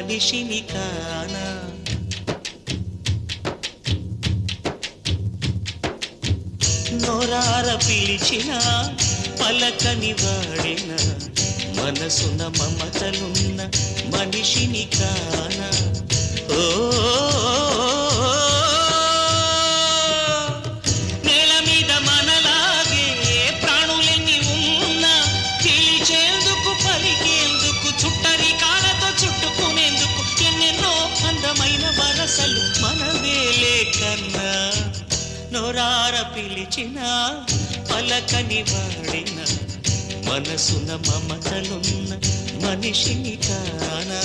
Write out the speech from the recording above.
మనిషిని కానా నోరార పిలిచిన పలకని వాడిన మనసున మమతలున్న మనిషిని కానా ఓ నేల మీద మనలాగే ప్రాణులెన్ని ఉన్నా పిలిచేందుకు పలికేందుకు చుట్టరి కాళ్ళతో చుట్టుకునేందుకు ఎన్నెన్నో అందమైన వరసలు మనవేలే కన్నా నోరార పిలిచిన పలకని వాడిన మనసున మమతలున్న మనిషిని కానా